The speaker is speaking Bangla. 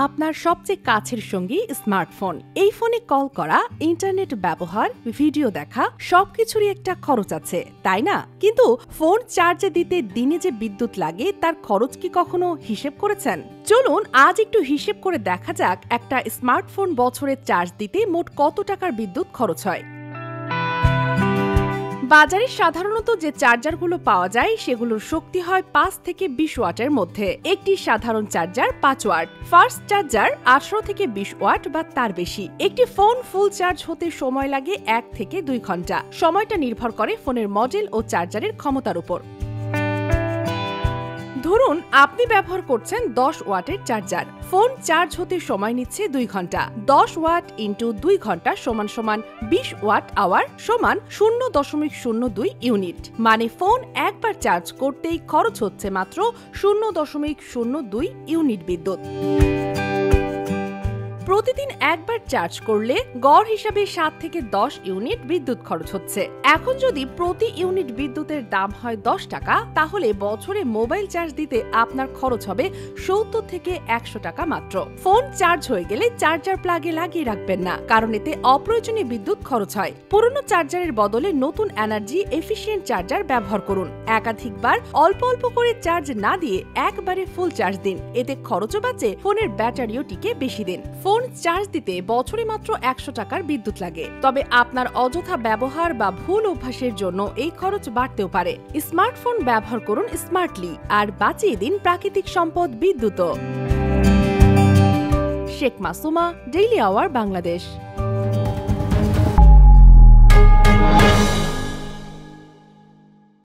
আপনার সবচেয়ে কাছের সঙ্গী স্মার্টফোন। এই ফোনে কল করা, ইন্টারনেট ব্যবহার, ভিডিও দেখা সবকিছুরই একটা খরচ আছে, তাই না? কিন্তু ফোন চার্জে দিতে দিনে যে বিদ্যুৎ লাগে তার খরচ কি কখনো হিসেব করেছেন? চলুন আজ একটু হিসেব করে দেখা যাক একটা স্মার্টফোন বছরে চার্জ দিতে মোট কত টাকার বিদ্যুৎ খরচ হয়। বাজারে সাধারণত যে চার্জারগুলো পাওয়া যায় সেগুলোর শক্তি হয় 5 থেকে 20 ওয়াটের মধ্যে। একটি সাধারণ চার্জার 5 ওয়াট, ফাস্ট চার্জার 18 থেকে 20 ওয়াট বা তার বেশি। একটি ফোন ফুল চার্জ হতে সময় লাগে 1 থেকে 2 ঘন্টা। সময়টা নির্ভর করে ফোনের মডেল ও চার্জারের ক্ষমতার উপর। ধরুন আপনি ব্যবহার করছেন 10 ওয়াটের চার্জার। ফোন চার্জ হতে সময় নিচ্ছে 2 ঘন্টা। 10 ওয়াট ইন্টু 2 ঘন্টা সমান সমান 20 ওয়াট আওয়ার সমান 0.02 ইউনিট। মানে ফোন একবার চার্জ করতেই খরচ হচ্ছে মাত্র 0.02 ইউনিট বিদ্যুৎ। প্রতিদিন একবার চার্জ করলে গড় হিসাবে 7 থেকে 10 ইউনিট বিদ্যুৎ খরচ হচ্ছে। এখন যদি প্রতি ইউনিট বিদ্যুতের দাম হয় 10 টাকা, তাহলে বছরে মোবাইল চার্জ দিতে আপনার খরচ হবে 70 থেকে 100 টাকা মাত্র। ফোন চার্জ হয়ে গেলে চার্জার প্লাগে লাগিয়ে রাখবেন না, কারণ এতে অপ্রয়োজনীয় বিদ্যুৎ খরচ হয়। পুরনো চার্জারের বদলে নতুন এনার্জি এফিশিয়েন্ট চার্জার ব্যবহার করুন। একাধিকবার অল্প অল্প করে চার্জ না দিয়ে একবারে ফুল চার্জ দিন, এতে খরচও বাঁচে, ফোনের ব্যাটারিও টিকে বেশি দিন। ফোন চার্জ দিতে বছরে মাত্র 100 টাকার বিদ্যুৎ লাগে, তবে আপনার অযথা ব্যবহার বা ভুল অভ্যাসের জন্য এই খরচ বাড়তেও পারে। স্মার্টফোন ব্যবহার করুন স্মার্টলি আর বাঁচিয়ে দিন প্রাকৃতিক সম্পদ বিদ্যুৎ। Sheikh Masuma, daily hour, Bangladesh.